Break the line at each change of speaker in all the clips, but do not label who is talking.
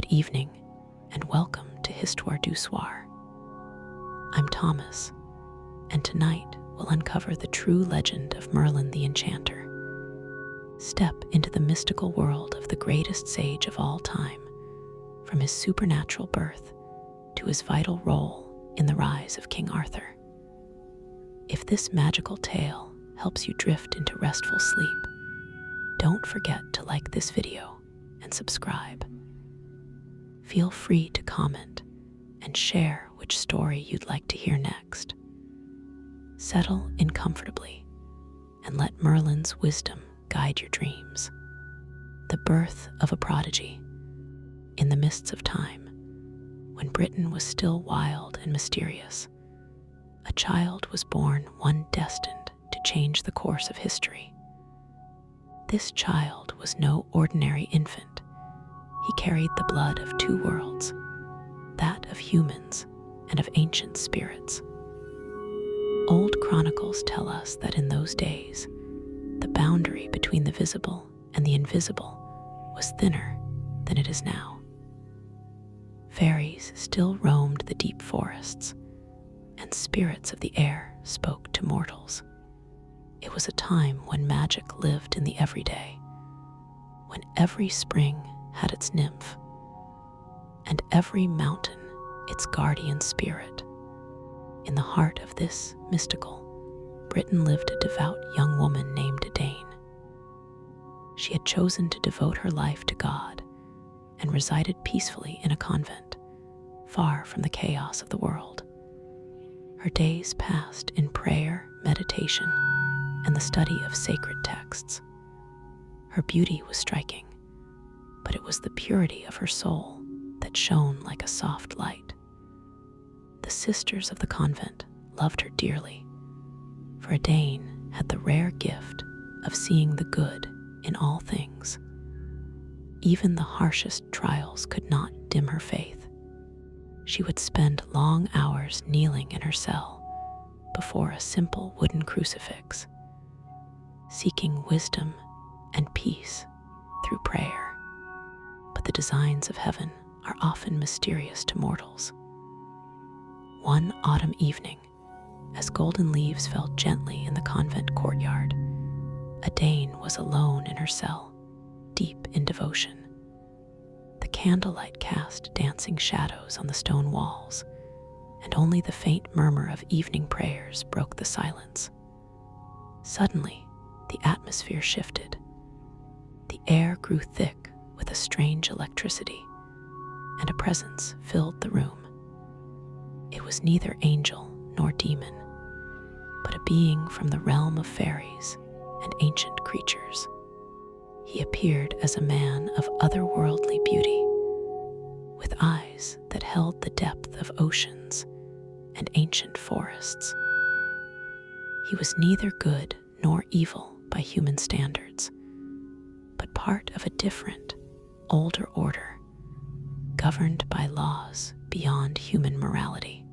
Good evening, and welcome to Histoire du Soir. I'm Thomas, and tonight we'll uncover the true legend of Merlin the Enchanter. Step into the mystical world of the greatest sage of all time, from his supernatural birth to his vital role in the rise of King Arthur. If this magical tale helps you drift into restful sleep, don't forget to like this video and subscribe. Feel free to comment and share which story you'd like to hear next. Settle in comfortably and let Merlin's wisdom guide your dreams. The birth of a prodigy. In the mists of time, when Britain was still wild and mysterious, a child was born, one destined to change the course of history. This child was no ordinary infant. He carried the blood of two worlds, that of humans and of ancient spirits. Old chronicles tell us that in those days, the boundary between the visible and the invisible was thinner than it is now. Fairies still roamed the deep forests, and spirits of the air spoke to mortals. It was a time when magic lived in the everyday, when every spring had its nymph, and every mountain its guardian spirit. In the heart of this mystical Britain lived a devout young woman named Dane. She had chosen to devote her life to God and resided peacefully in a convent, far from the chaos of the world. Her days passed in prayer, meditation, and the study of sacred texts. Her beauty was striking, but it was the purity of her soul that shone like a soft light. The sisters of the convent loved her dearly, for Dane had the rare gift of seeing the good in all things. Even the harshest trials could not dim her faith. She would spend long hours kneeling in her cell before a simple wooden crucifix, seeking wisdom and peace through prayer. But the designs of heaven are often mysterious to mortals. One autumn evening, as golden leaves fell gently in the convent courtyard, Dane was alone in her cell, deep in devotion. The candlelight cast dancing shadows on the stone walls, and only the faint murmur of evening prayers broke the silence. Suddenly, the atmosphere shifted. The air grew thick with a strange electricity, and a presence filled the room. It was neither angel nor demon, but a being from the realm of fairies and ancient creatures. He appeared as a man of otherworldly beauty, with eyes that held the depth of oceans and ancient forests. He was neither good nor evil by human standards, but part of a different, older order, governed by laws beyond human morality.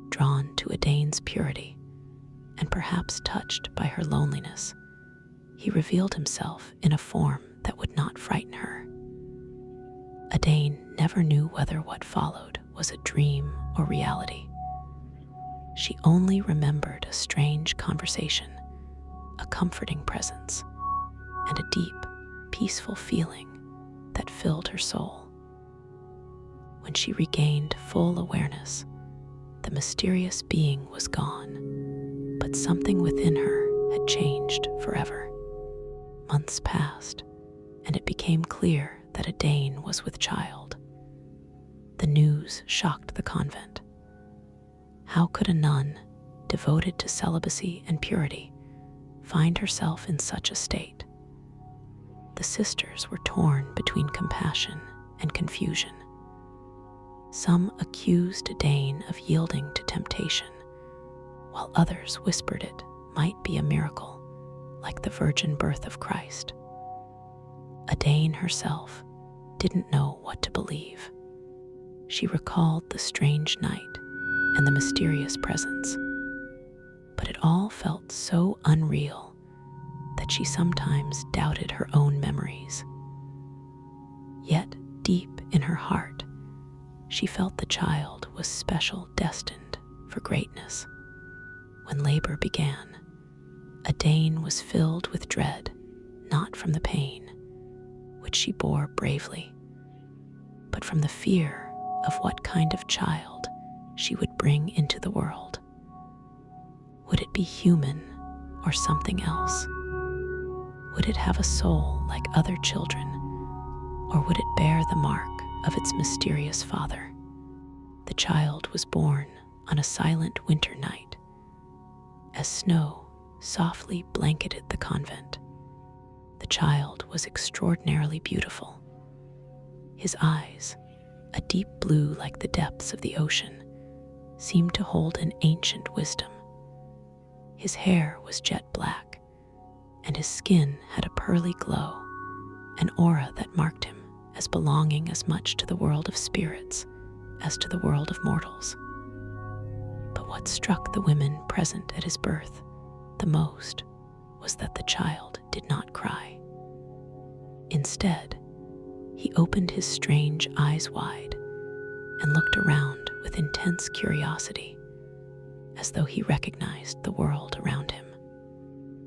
Drawn to Dane's purity, and perhaps touched by her loneliness, he revealed himself in a form that would not frighten her. Dane never knew whether what followed was a dream or reality. She only remembered a strange conversation, a comforting presence, and a deep, peaceful feeling that filled her soul. When she regained full awareness, the mysterious being was gone, but something within her had changed forever. Months passed, and it became clear that Dane was with child. The news shocked the convent. How could a nun, devoted to celibacy and purity, find herself in such a state? The sisters were torn between compassion and confusion. Some accused Dane of yielding to temptation, while others whispered it might be a miracle, like the virgin birth of Christ. Dane herself didn't know what to believe. She recalled the strange night and the mysterious presence, but it all felt so unreal that she sometimes doubted her own memories. Yet deep in her heart, she felt the child was special, destined for greatness. When labor began, Adain was filled with dread, not from the pain, which she bore bravely, but from the fear of what kind of child she would bring into the world. Would it be human or something else? Would it have a soul like other children, or would it bear the mark of its mysterious father? The child was born on a silent winter night, as snow softly blanketed the convent. The child was extraordinarily beautiful. His eyes, a deep blue like the depths of the ocean, seemed to hold an ancient wisdom. His hair was jet black, and his skin had a pearly glow, an aura that marked him as belonging as much to the world of spirits as to the world of mortals. But what struck the women present at his birth the most was that the child did not cry. Instead, he opened his strange eyes wide and looked around with intense curiosity, as though he recognized the world around him.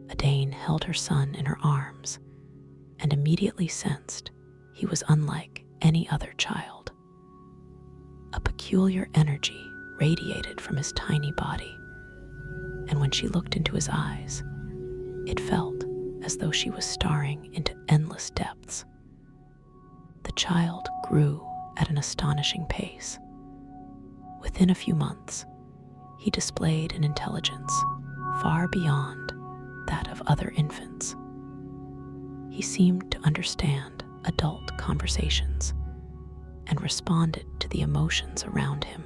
Adain held her son in her arms and immediately sensed he was unlike any other child. A peculiar energy radiated from his tiny body, and when she looked into his eyes, it felt as though she was staring into endless depths. The child grew at an astonishing pace. Within a few months, he displayed an intelligence far beyond that of other infants. He seemed to understand adult conversations and responded to the emotions around him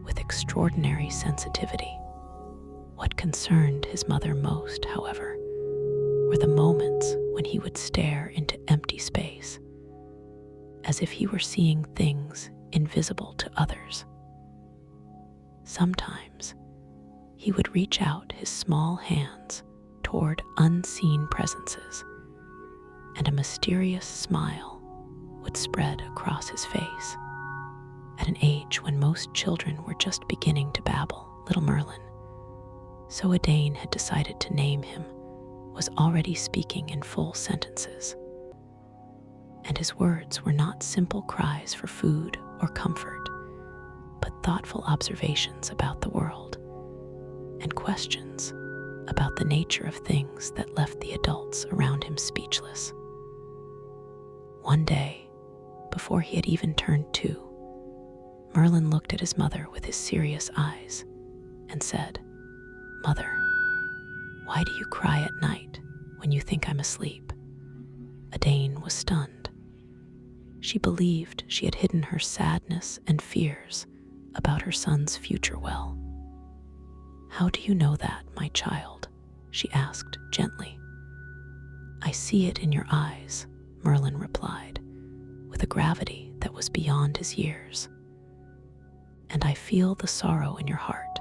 with extraordinary sensitivity. What concerned his mother most, however, were the moments when he would stare into empty space, as if he were seeing things invisible to others. Sometimes he would reach out his small hands toward unseen presences, and a mysterious smile would spread across his face. At an age when most children were just beginning to babble, little Merlin, so Adain had decided to name him, was already speaking in full sentences. And his words were not simple cries for food or comfort, but thoughtful observations about the world and questions about the nature of things that left the adults around him speechless. One day, before he had even turned 2, Merlin looked at his mother with his serious eyes and said, "Mother, why do you cry at night when you think I'm asleep?" Adain was stunned. She believed she had hidden her sadness and fears about her son's future well. "How do you know that, my child?" she asked gently. "I see it in your eyes," Merlin replied, with a gravity that was beyond his years. "And I feel the sorrow in your heart.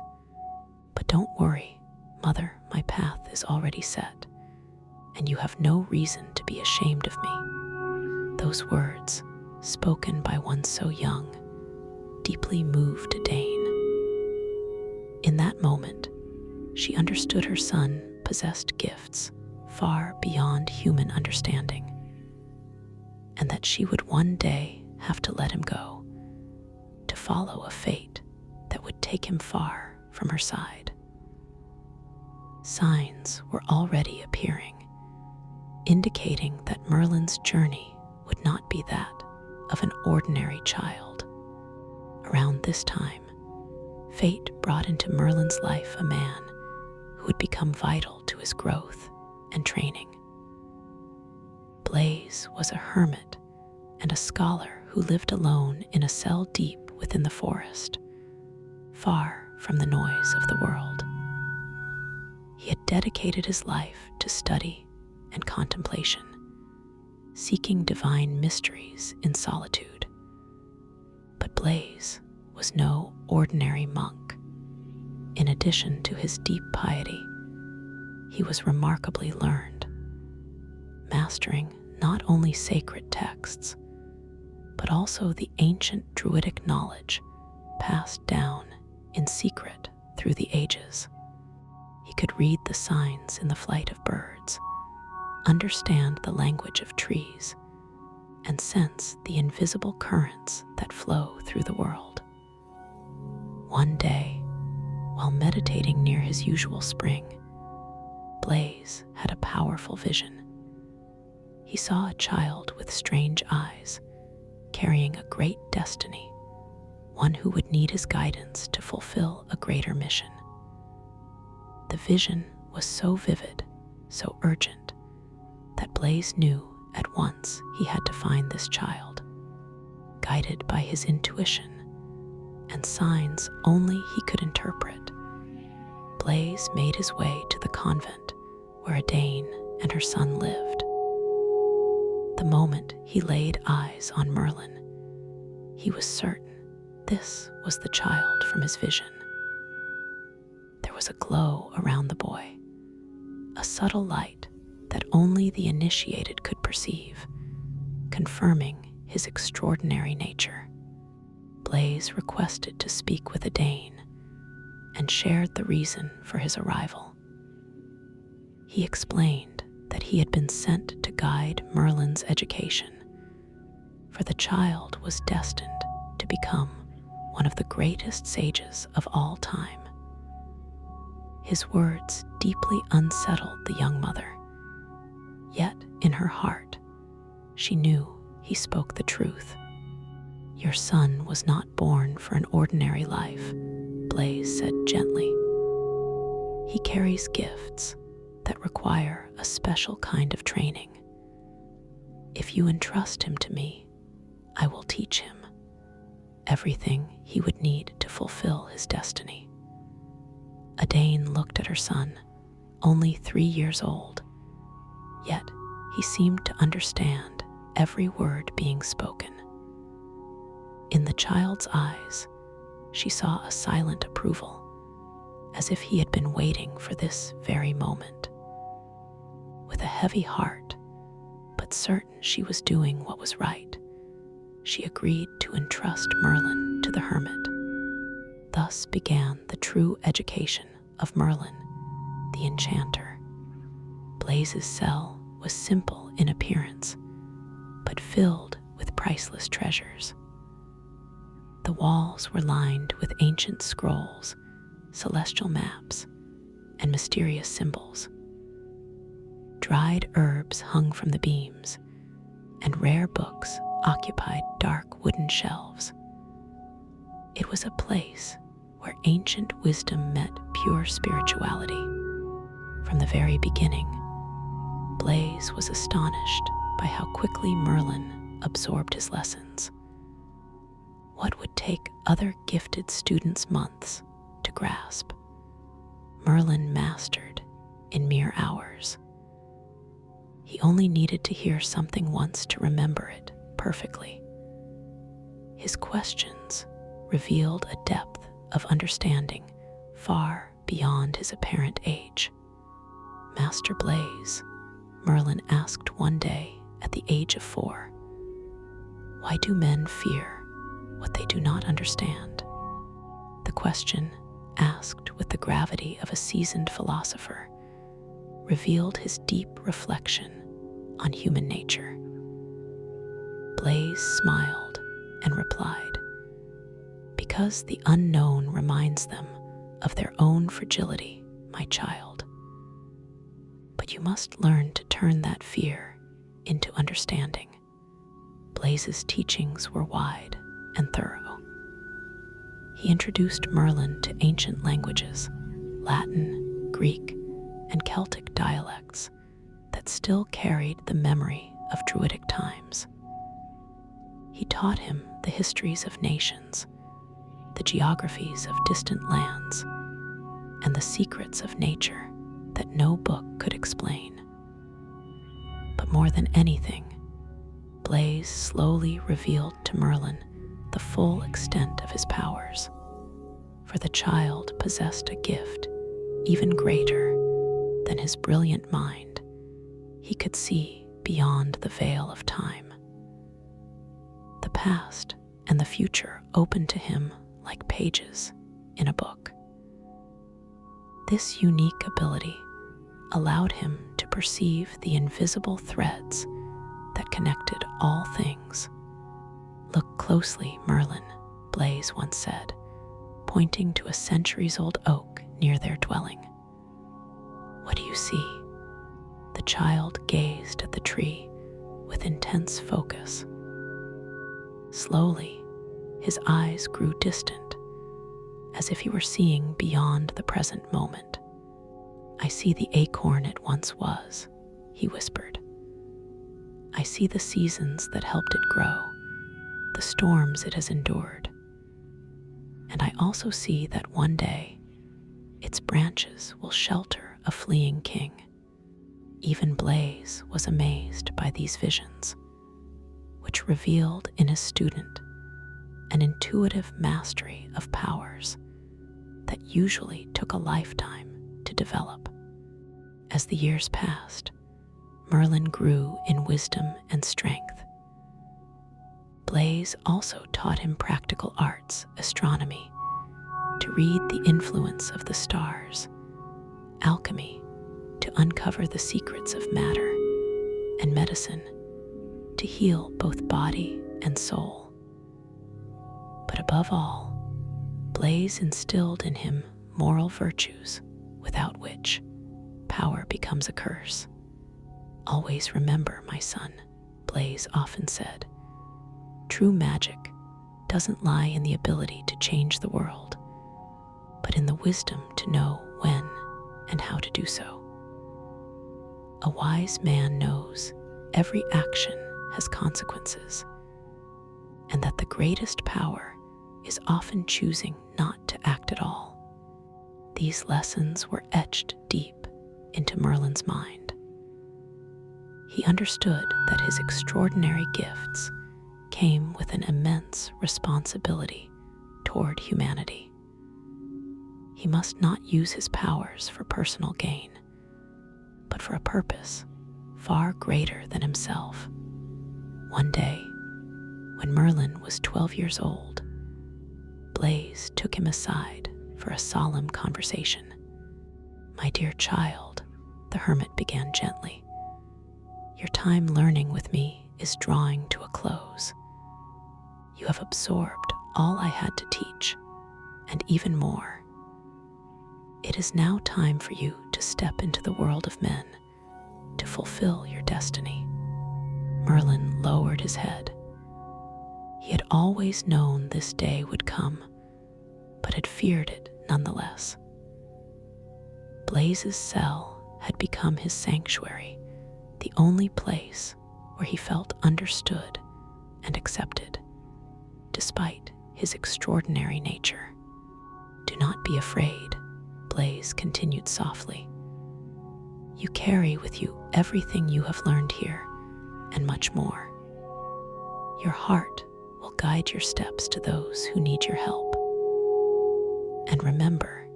But don't worry, Mother, my path is already set, and you have no reason to be ashamed of me." Those words, spoken by one so young, deeply moved Adain. In that moment, she understood her son possessed gifts far beyond human understanding, and that she would one day have to let him go, to follow a fate that would take him far from her side. Signs were already appearing, indicating that Merlin's journey would not be that of an ordinary child. Around this time, fate brought into Merlin's life a man who would become vital to his growth and training. Blaise was a hermit and a scholar who lived alone in a cell deep within the forest, far from the noise of the world. He had dedicated his life to study and contemplation, seeking divine mysteries in solitude. But Blaise was no ordinary monk. In addition to his deep piety, he was remarkably learned, mastering not only sacred texts, but also the ancient druidic knowledge passed down in secret through the ages. He could read the signs in the flight of birds, understand the language of trees, and sense the invisible currents that flow through the world. One day, while meditating near his usual spring, Blaise had a powerful vision. He saw a child with strange eyes, carrying a great destiny, one who would need his guidance to fulfill a greater mission. The vision was so vivid, so urgent, that Blaise knew at once he had to find this child. Guided by his intuition and signs only he could interpret, Blaise made his way to the convent where a Dane and her son lived. The moment he laid eyes on Merlin, he was certain this was the child from his vision. There was a glow around the boy, a subtle light that only the initiated could perceive, confirming his extraordinary nature. Blaise requested to speak with a Dane and shared the reason for his arrival. He explained that he had been sent to guide Merlin's education, for the child was destined to become one of the greatest sages of all time. His words deeply unsettled the young mother, yet in her heart, she knew he spoke the truth. "Your son was not born for an ordinary life," Blaise said gently. "He carries gifts that require a special kind of training. If you entrust him to me, I will teach him everything he would need to fulfill his destiny." A Dane looked at her son, only 3 years old, yet he seemed to understand every word being spoken. In the child's eyes, she saw a silent approval, as if he had been waiting for this very moment. With a heavy heart, but certain she was doing what was right, she agreed to entrust Merlin to the hermit. Thus began the true education of Merlin the Enchanter. Blaise's cell was simple in appearance, but filled with priceless treasures. The walls were lined with ancient scrolls, celestial maps, and mysterious symbols. Dried herbs hung from the beams, and rare books occupied dark wooden shelves. It was a place where ancient wisdom met pure spirituality. From the very beginning, Blaise was astonished by how quickly Merlin absorbed his lessons. What would take other gifted students months to grasp, Merlin mastered in mere hours. He only needed to hear something once to remember it perfectly. His questions revealed a depth of understanding far beyond his apparent age. "Master Blaise," Merlin asked one day at the age of 4, "why do men fear what they do not understand?" The question, asked with the gravity of a seasoned philosopher, revealed his deep reflection on human nature. Blaise smiled and replied, "Because the unknown reminds them of their own fragility, my child. But you must learn to turn that fear into understanding." Blaise's teachings were wide and thorough. He introduced Merlin to ancient languages, Latin, Greek, and Celtic dialects that still carried the memory of Druidic times. He taught him the histories of nations, the geographies of distant lands, and the secrets of nature that no book could explain. But more than anything, Blaise slowly revealed to Merlin the full extent of his powers, for the child possessed a gift even greater than his brilliant mind. He could see beyond the veil of time. the past and the future opened to him like pages in a book. This unique ability allowed him to perceive the invisible threads that connected all things. "Look closely, Merlin," Blaise once said, pointing to a centuries-old oak near their dwelling. "What do you see?" The child gazed at the tree with intense focus. Slowly, his eyes grew distant, as if he were seeing beyond the present moment. "I see the acorn it once was," he whispered. "I see the seasons that helped it grow, the storms it has endured. And I also see that one day, its branches will shelter a fleeing king." Even Blaise was amazed by these visions, which revealed in his student an intuitive mastery of powers that usually took a lifetime to develop. As the years passed, Merlin grew in wisdom and strength. Blaise also taught him practical arts, astronomy, to read the influence of the stars, alchemy, to uncover the secrets of matter, and medicine, to heal both body and soul. But above all, Blaise instilled in him moral virtues without which power becomes a curse. "Always remember, my son," Blaise often said, "true magic doesn't lie in the ability to change the world, but in the wisdom to know when and how to do so. A wise man knows every action has consequences, and that the greatest power is often choosing not to act at all." These lessons were etched deep into Merlin's mind. He understood that his extraordinary gifts came with an immense responsibility toward humanity. He must not use his powers for personal gain, but for a purpose far greater than himself. One day, when Merlin was 12 years old, Blaise took him aside for a solemn conversation. "My dear child," the hermit began gently, "your time learning with me is drawing to a close. You have absorbed all I had to teach, and even more. It is now time for you to step into the world of men, to fulfill your destiny." Merlin lowered his head. He had always known this day would come, but had feared it nonetheless. Blaise's cell had become his sanctuary, the only place where he felt understood and accepted, despite his extraordinary nature. "Do not be afraid," Blaise continued softly. "You carry with you everything you have learned here, and much more. Your heart will guide your steps to those who need your help. And remember,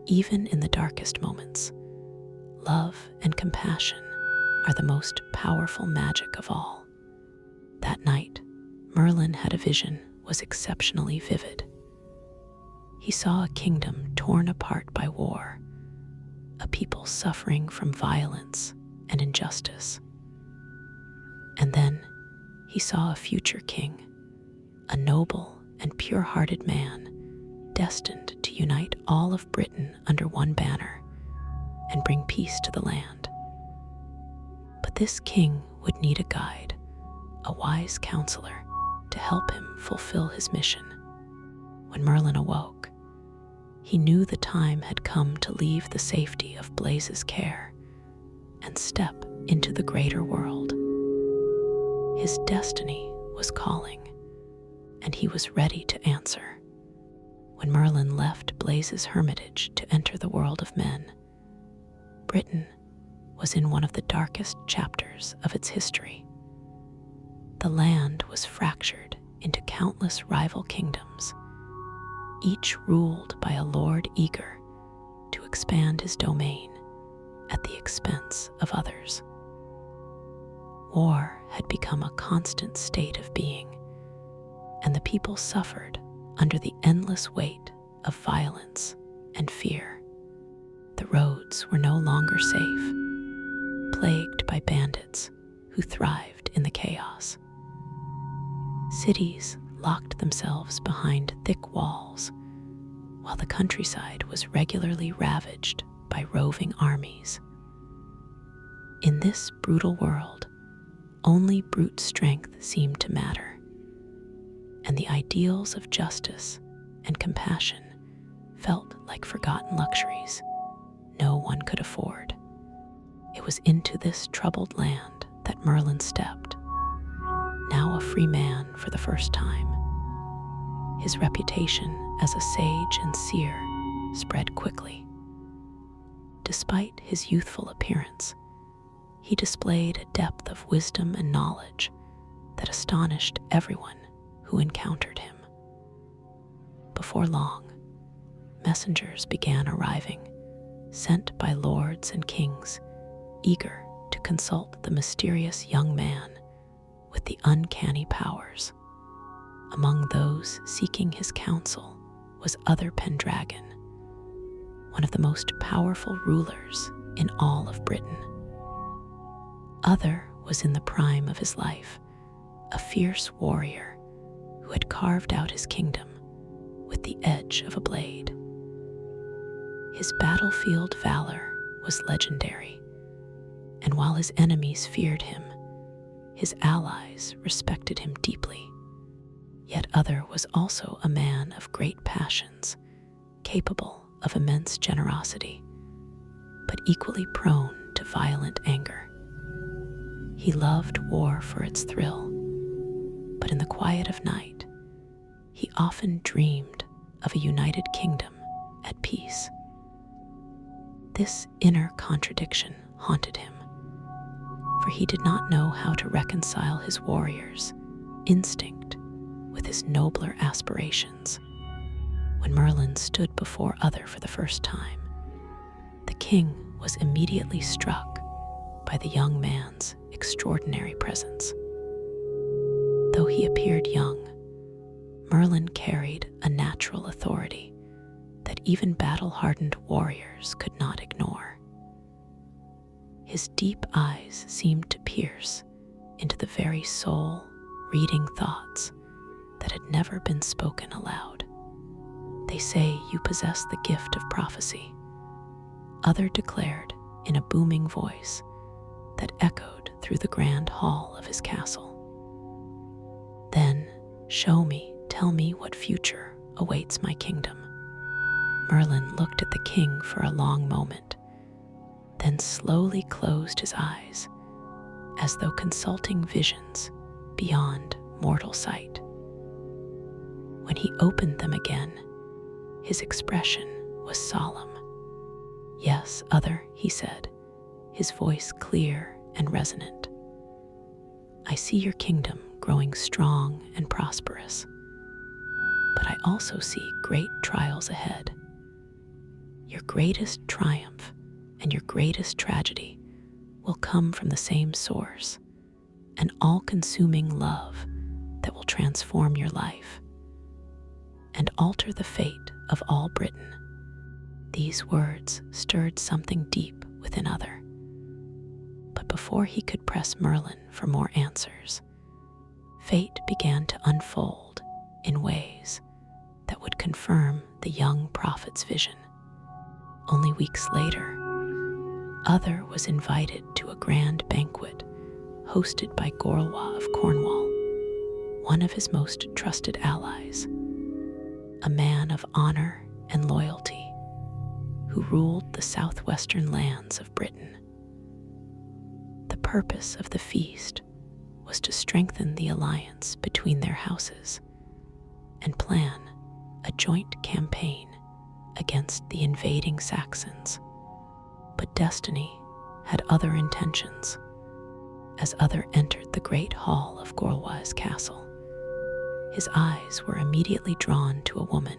even in the darkest moments, love and compassion are the most powerful magic of all." That night, Merlin had a vision was exceptionally vivid. He saw a kingdom torn apart by war, a people suffering from violence and injustice. And then he saw a future king, a noble and pure-hearted man, destined to unite all of Britain under one banner and bring peace to the land. But this king would need a guide, a wise counselor, to help him fulfill his mission. When Merlin awoke, he knew the time had come to leave the safety of Blaise's care and step into the greater world. His destiny was calling, and he was ready to answer. When Merlin left Blaise's hermitage to enter the world of men, Britain was in one of the darkest chapters of its history. The land was fractured into countless rival kingdoms, each ruled by a lord eager to expand his domain at the expense of others. War had become a constant state of being, and the people suffered under the endless weight of violence and fear. The roads were no longer safe, plagued by bandits who thrived in the chaos. Cities locked themselves behind thick walls, while the countryside was regularly ravaged by roving armies. In this brutal world, only brute strength seemed to matter, and the ideals of justice and compassion felt like forgotten luxuries no one could afford. It was into this troubled land that Merlin stepped, now a free man for the first time. His reputation as a sage and seer spread quickly. Despite his youthful appearance, he displayed a depth of wisdom and knowledge that astonished everyone who encountered him. Before long, messengers began arriving, sent by lords and kings, eager to consult the mysterious young man with the uncanny powers. Among those seeking his counsel was Other Pendragon, one of the most powerful rulers in all of Britain. Other was in the prime of his life, a fierce warrior who had carved out his kingdom with the edge of a blade. His battlefield valor was legendary, and while his enemies feared him, his allies respected him deeply. Yet Other was also a man of great passions, capable of immense generosity, but equally prone to violent anger. He loved war for its thrill, but in the quiet of night, he often dreamed of a united kingdom at peace. This inner contradiction haunted him, for he did not know how to reconcile his warrior's instinct with his nobler aspirations. When Merlin stood before Other for the first time, the king was immediately struck by the young man's extraordinary presence. Though he appeared young, Merlin carried a natural authority that even battle-hardened warriors could not ignore. His deep eyes seemed to pierce into the very soul, reading thoughts that had never been spoken aloud. "They say you possess the gift of prophecy," Other declared in a booming voice that echoed through the grand hall of his castle. "Then tell me what future awaits my kingdom." Merlin looked at the king for a long moment, then slowly closed his eyes, as though consulting visions beyond mortal sight. When he opened them again, his expression was solemn. "Yes, Other," he said, his voice clear and resonant. "I see your kingdom growing strong and prosperous, but I also see great trials ahead. Your greatest triumph and your greatest tragedy will come from the same source, an all-consuming love that will transform your life and alter the fate of all Britain." These words stirred something deep within Other. But before he could press Merlin for more answers, fate began to unfold in ways that would confirm the young prophet's vision. Only weeks later, Other was invited to a grand banquet hosted by Gorlois of Cornwall, one of his most trusted allies, a man of honor and loyalty who ruled the southwestern lands of Britain. The purpose of the feast was to strengthen the alliance between their houses and plan a joint campaign against the invading Saxons. But destiny had other intentions. As Other entered the great hall of Gorlois' castle, his eyes were immediately drawn to a woman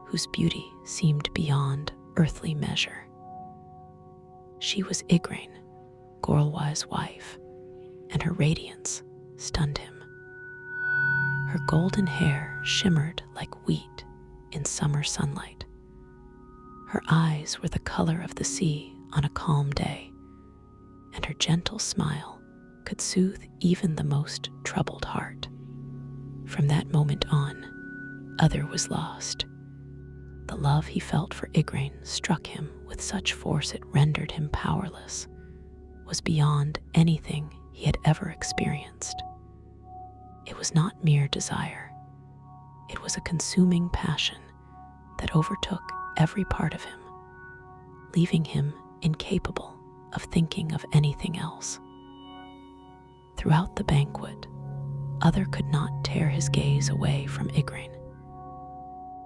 whose beauty seemed beyond earthly measure. She was Igraine, Gorlois' wife, and her radiance stunned him. Her golden hair shimmered like wheat in summer sunlight. Her eyes were the color of the sea on a calm day, and her gentle smile could soothe even the most troubled heart. From that moment on, Uther was lost. The love he felt for Igraine struck him with such force it rendered him powerless, was beyond anything he had ever experienced. It was not mere desire. It was a consuming passion that overtook every part of him, leaving him incapable of thinking of anything else. Throughout the banquet, Uther could not tear his gaze away from Igraine.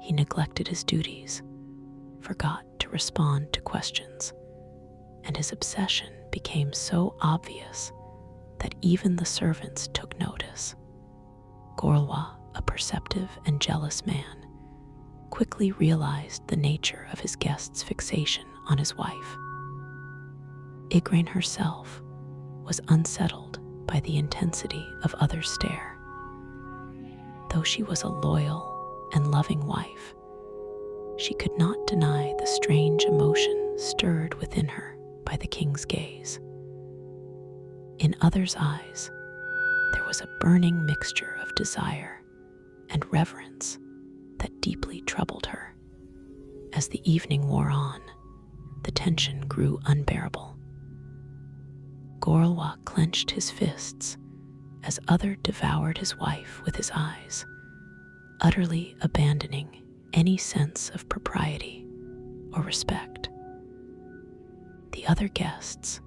He neglected his duties, forgot to respond to questions, and his obsession became so obvious that even the servants took notice. Gorlois, a perceptive and jealous man, quickly realized the nature of his guest's fixation on his wife. Igraine herself was unsettled by the intensity of Uther's stare. Though she was a loyal and loving wife, she could not deny the strange emotion stirred within her by the king's gaze. In Uther's eyes, there was a burning mixture of desire and reverence that deeply troubled her. As the evening wore on, the tension grew unbearable. Gorlois clenched his fists as Uther devoured his wife with his eyes, utterly abandoning any sense of propriety or respect. The other guests,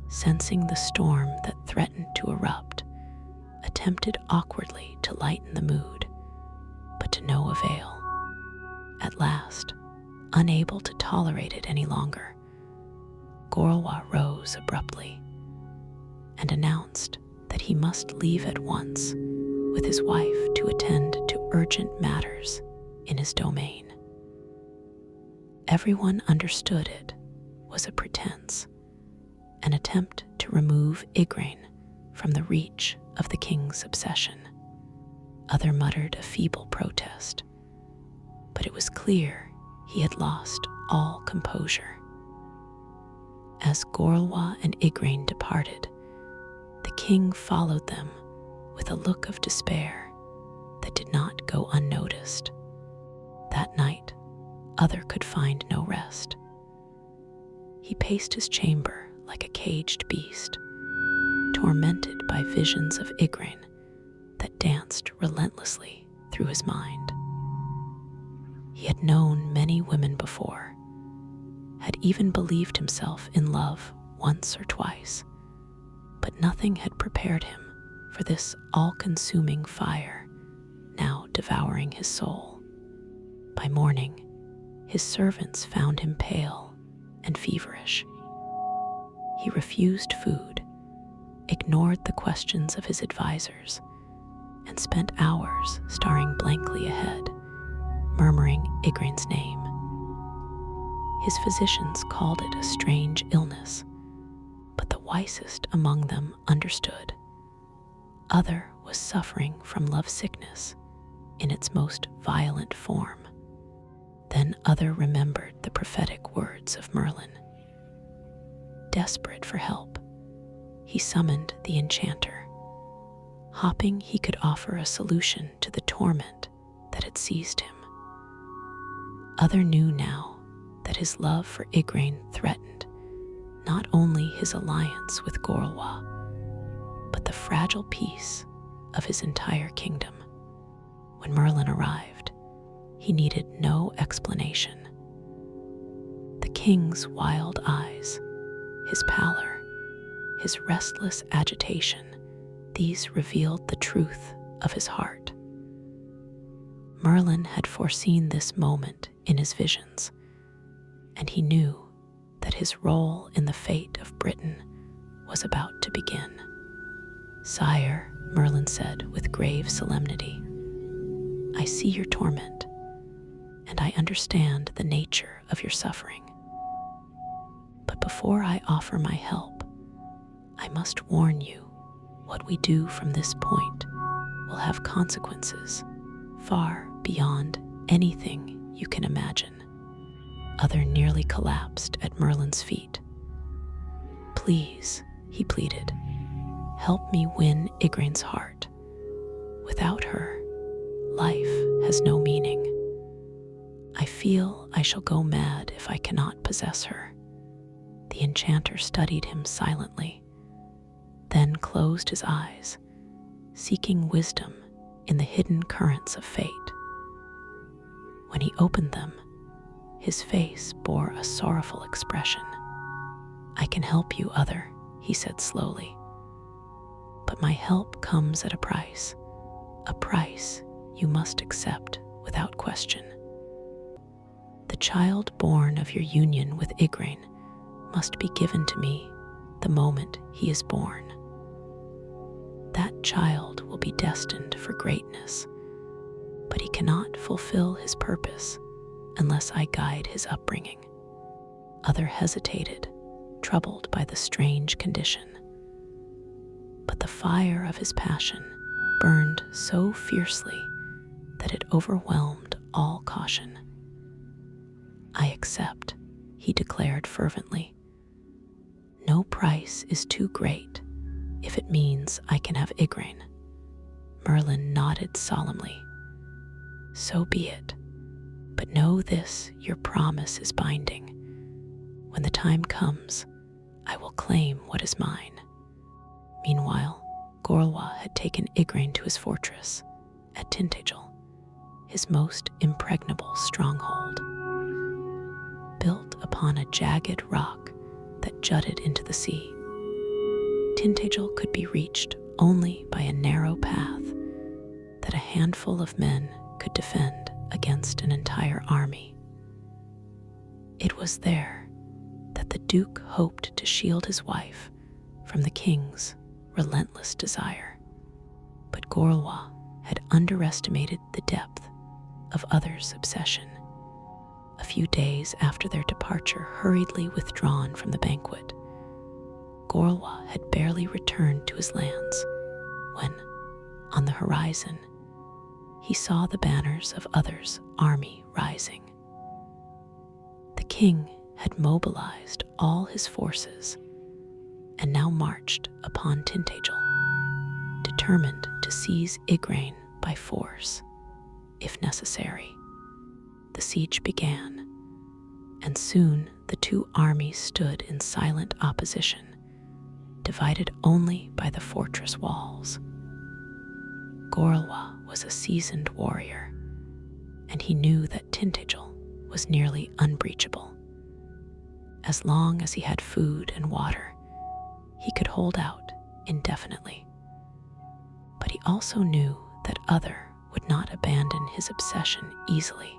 sensing the storm that threatened to erupt, attempted awkwardly to lighten the mood, but to no avail. At last, unable to tolerate it any longer, Gorlois rose abruptly and announced that he must leave at once with his wife to attend to urgent matters in his domain. Everyone understood it was a pretense, an attempt to remove Igraine from the reach of the king's obsession. Uther muttered a feeble protest, but it was clear he had lost all composure. As Gorlois and Igraine departed, the king followed them with a look of despair that did not go unnoticed. That night, Uther could find no rest. He paced his chamber like a caged beast, tormented by visions of Igraine that danced relentlessly through his mind. He had known many women before, had even believed himself in love once or twice, but nothing had prepared him for this all-consuming fire now devouring his soul. By morning, his servants found him pale and feverish. He refused food, ignored the questions of his advisors, and spent hours staring blankly ahead, murmuring Igraine's name. His physicians called it a strange illness, but the wisest among them understood. Uther was suffering from lovesickness in its most violent form. Then Uther remembered the prophetic words of Merlin. Desperate for help, he summoned the Enchanter, hoping he could offer a solution to the torment that had seized him. Uther knew now that his love for Igraine threatened not only his alliance with Gorlois, but the fragile peace of his entire kingdom. When Merlin arrived, he needed no explanation. The king's wild eyes, his pallor, his restless agitation, these revealed the truth of his heart. Merlin had foreseen this moment in his visions, and he knew that his role in the fate of Britain was about to begin. "Sire," Merlin said with grave solemnity, "I see your torment, and I understand the nature of your suffering. But before I offer my help, I must warn you, what we do from this point will will have consequences far beyond anything you can imagine. Other nearly collapsed at Merlin's feet. "Please," he pleaded, "help me win Igraine's heart. Without her, life has no meaning. I feel I shall go mad if I cannot possess her." The enchanter studied him silently, then closed his eyes, seeking wisdom in the hidden currents of fate. When he opened them, his face bore a sorrowful expression. "I can help you, Other," he said slowly. "But my help comes at a price you must accept without question. The child born of your union with Igraine must be given to me the moment he is born. That child will be destined for greatness, but he cannot fulfill his purpose unless I guide his upbringing." Other hesitated, troubled by the strange condition. But the fire of his passion burned so fiercely that it overwhelmed all caution. "I accept," he declared fervently. "No price is too great if it means I can have Igraine." Merlin nodded solemnly. "So be it. But know this, your promise is binding. When the time comes, I will claim what is mine." Meanwhile, Gorlwa had taken Igraine to his fortress at Tintagel, his most impregnable stronghold. Built upon a jagged rock that jutted into the sea, Tintagel could be reached only by a narrow path that a handful of men could defend against an entire army. It was there that the Duke hoped to shield his wife from the king's relentless desire. But Gorlwa had underestimated the depth of Other's obsession. A few days after their departure, hurriedly withdrawn from the banquet, Gorlwa had barely returned to his lands when, on the horizon, he saw the banners of Other's army rising. The king had mobilized all his forces and now marched upon Tintagel, determined to seize Igraine by force, if necessary. The siege began, and soon the two armies stood in silent opposition, divided only by the fortress walls. Gorlwa was a seasoned warrior, and he knew that Tintagel was nearly unbreachable. As long as he had food and water, he could hold out indefinitely. But he also knew that Other would not abandon his obsession easily,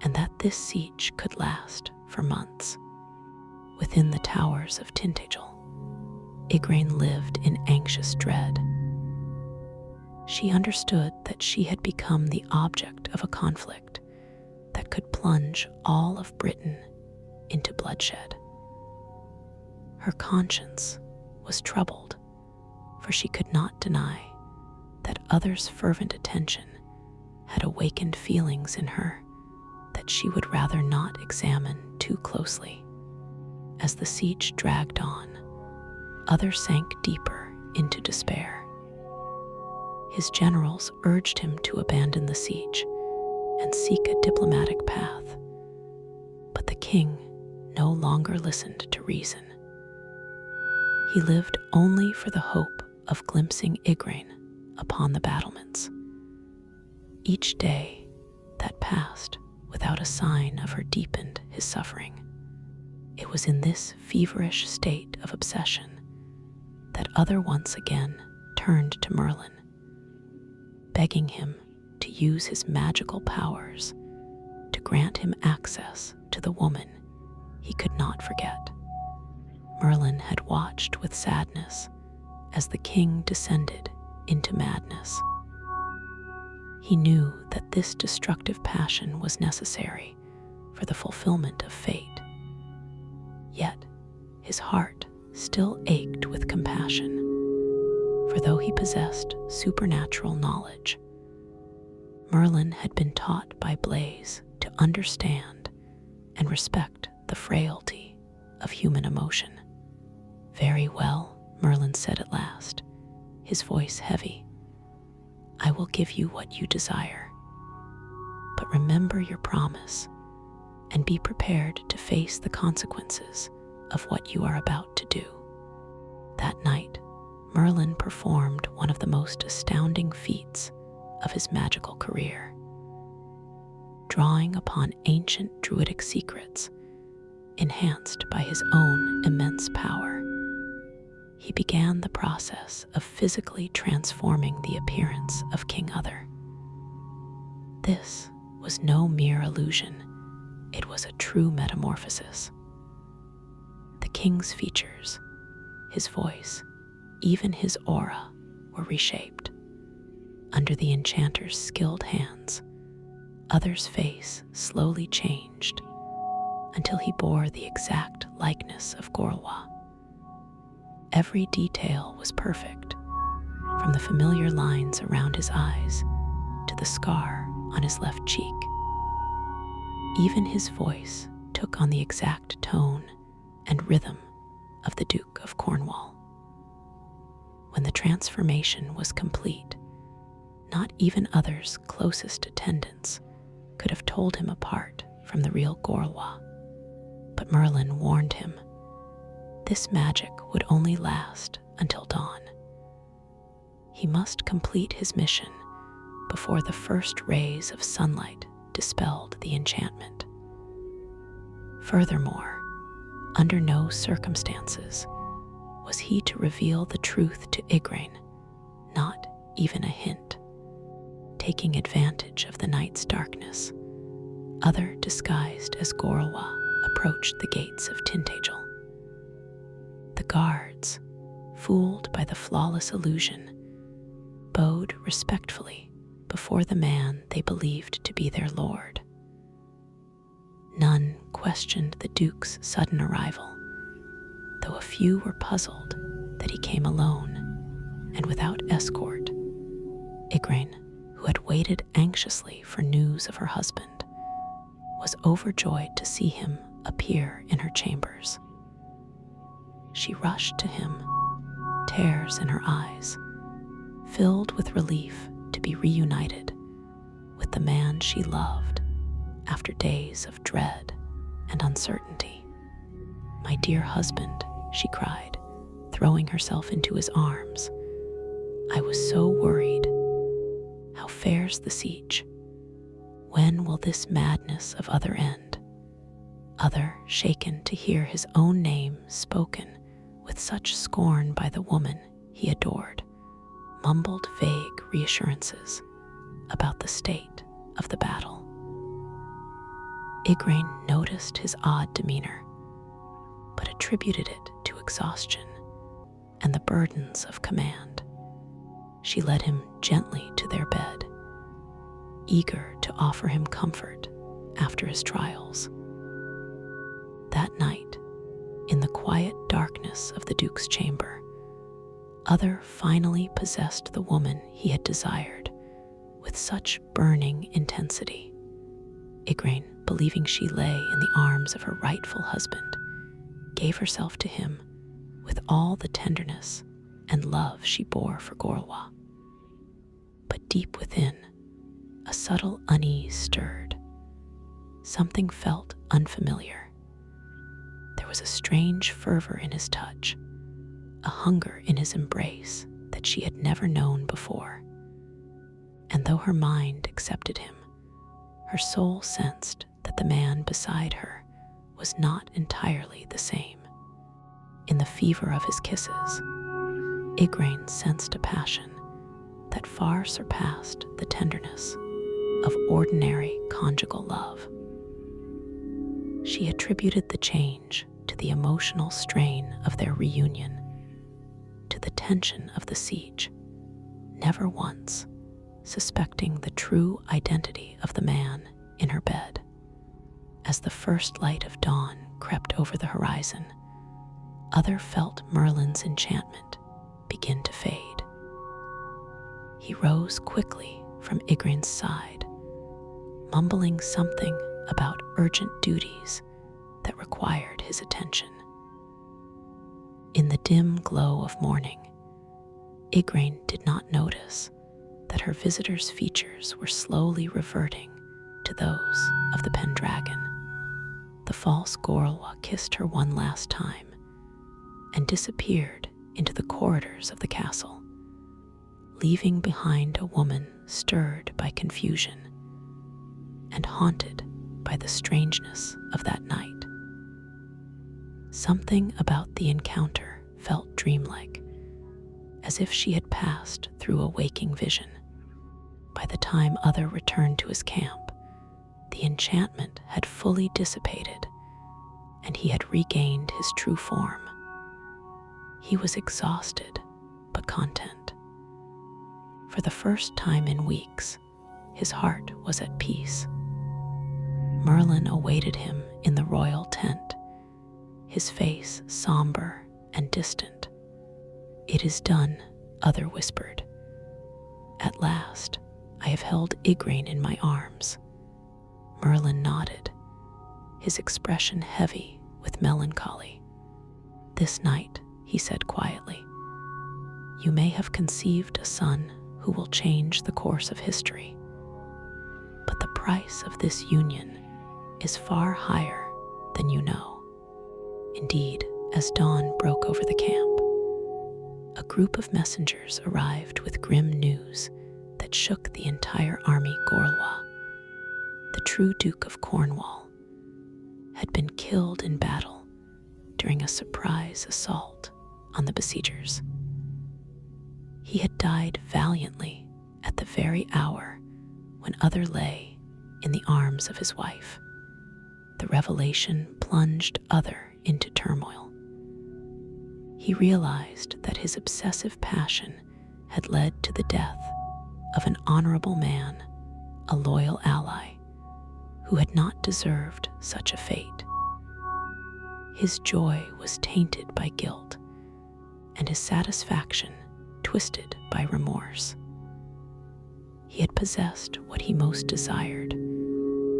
and that this siege could last for months. Within the towers of Tintagel, Igraine lived in anxious dread. She understood that she had become the object of a conflict that could plunge all of Britain into bloodshed. Her conscience was troubled, for she could not deny that Other's fervent attention had awakened feelings in her that she would rather not examine too closely. As the siege dragged on, Other sank deeper into despair. His generals urged him to abandon the siege and seek a diplomatic path, but the king no longer listened to reason. He lived only for the hope of glimpsing Igraine upon the battlements. Each day that passed without a sign of her deepened his suffering. It was in this feverish state of obsession that Other once again turned to Merlin, begging him to use his magical powers to grant him access to the woman he could not forget. Merlin had watched with sadness as the king descended into madness. He knew that this destructive passion was necessary for the fulfillment of fate. Yet his heart still ached with compassion For though he possessed supernatural knowledge, Merlin had been taught by Blaise to understand and respect the frailty of human emotion. "Very well," Merlin said at last, his voice heavy. "I will give you what you desire. But remember your promise and be prepared to face the consequences of what you are about to do." That night, Merlin performed one of the most astounding feats of his magical career. Drawing upon ancient druidic secrets, enhanced by his own immense power, he began the process of physically transforming the appearance of King Uther. This was no mere illusion, it was a true metamorphosis. The king's features, his voice, even his aura were reshaped. Under the enchanter's skilled hands, Uther's face slowly changed until he bore the exact likeness of Gorlois. Every detail was perfect, from the familiar lines around his eyes to the scar on his left cheek. Even his voice took on the exact tone and rhythm of the Duke of Cornwall. When the transformation was complete, not even Uther's closest attendants could have told him apart from the real Gorlois. But Merlin warned him, this magic would only last until dawn. He must complete his mission before the first rays of sunlight dispelled the enchantment. Furthermore, under no circumstances was he to reveal the truth to Igraine, not even a hint. Taking advantage of the night's darkness, Uther, disguised as Gorlois, approached the gates of Tintagel. The guards, fooled by the flawless illusion, bowed respectfully before the man they believed to be their lord. None questioned the Duke's sudden arrival, though a few were puzzled that he came alone and without escort. Igraine, who had waited anxiously for news of her husband, was overjoyed to see him appear in her chambers. She rushed to him, tears in her eyes, filled with relief to be reunited with the man she loved after days of dread and uncertainty. "My dear husband," she cried, throwing herself into his arms. "I was so worried. How fares the siege? When will this madness of Uther end?" Uther, shaken to hear his own name spoken with such scorn by the woman he adored, mumbled vague reassurances about the state of the battle. Igraine noticed his odd demeanor, but attributed it to exhaustion and the burdens of command. She led him gently to their bed, eager to offer him comfort after his trials. That night, in the quiet darkness of the Duke's chamber, Uther finally possessed the woman he had desired with such burning intensity. Igraine, believing she lay in the arms of her rightful husband, gave herself to him with all the tenderness and love she bore for Gorlois. But deep within, a subtle unease stirred. Something felt unfamiliar. There was a strange fervor in his touch, a hunger in his embrace that she had never known before. And though her mind accepted him, her soul sensed that the man beside her was not entirely the same. In the fever of his kisses, Igraine sensed a passion that far surpassed the tenderness of ordinary conjugal love. She attributed the change to the emotional strain of their reunion, to the tension of the siege, never once suspecting the true identity of the man in her bed. As the first light of dawn crept over the horizon, Uther felt Merlin's enchantment begin to fade. He rose quickly from Igrain's side, mumbling something about urgent duties that required his attention. In the dim glow of morning, Igrain did not notice that her visitor's features were slowly reverting to those of the Pendragon. The false Gorlwa kissed her one last time and disappeared into the corridors of the castle, leaving behind a woman stirred by confusion and haunted by the strangeness of that night. Something about the encounter felt dreamlike, as if she had passed through a waking vision. By the time Uther returned to his camp, the enchantment had fully dissipated, and he had regained his true form. He was exhausted, but content. For the first time in weeks, his heart was at peace. Merlin awaited him in the royal tent, his face somber and distant. "It is done," Uther whispered. "At last, I have held Igrain in my arms." Merlin nodded, his expression heavy with melancholy. "This night," he said quietly, "you may have conceived a son who will change the course of history. But the price of this union is far higher than you know." Indeed, as dawn broke over the camp, a group of messengers arrived with grim news that shook the entire army. Gorlwa, the true Duke of Cornwall, had been killed in battle during a surprise assault on the besiegers. He had died valiantly at the very hour when Uther lay in the arms of his wife. The revelation plunged Uther into turmoil. He realized that his obsessive passion had led to the death of an honorable man, a loyal ally, who had not deserved such a fate. His joy was tainted by guilt, and his satisfaction twisted by remorse. He had possessed what he most desired,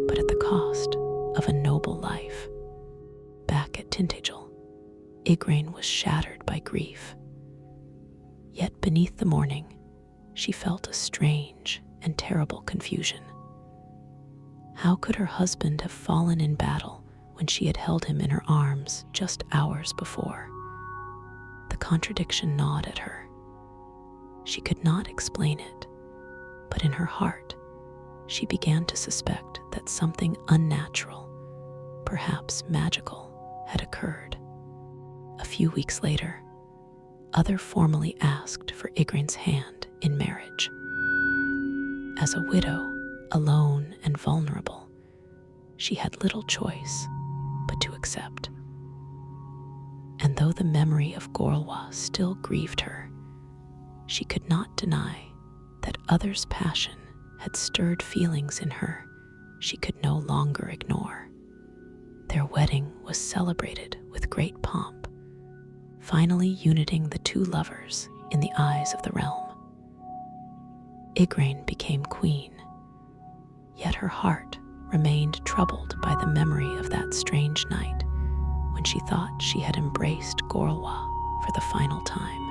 but at the cost of a noble life. Back at Tintagel, Igrain was shattered by grief. Yet beneath the mourning, she felt a strange and terrible confusion. How could her husband have fallen in battle when she had held him in her arms just hours before? The contradiction gnawed at her. She could not explain it, but in her heart, she began to suspect that something unnatural, perhaps magical, had occurred. A few weeks later, Uther formally asked for Igrain's hand in marriage. As a widow, alone and vulnerable, she had little choice but to accept. And though the memory of Gorlwa still grieved her, she could not deny that Uther's passion had stirred feelings in her she could no longer ignore. Their wedding was celebrated with great pomp, finally uniting the two lovers in the eyes of the realm. Igrain became queen, yet her heart remained troubled by the memory of that strange night when she thought she had embraced Gorlwa for the final time.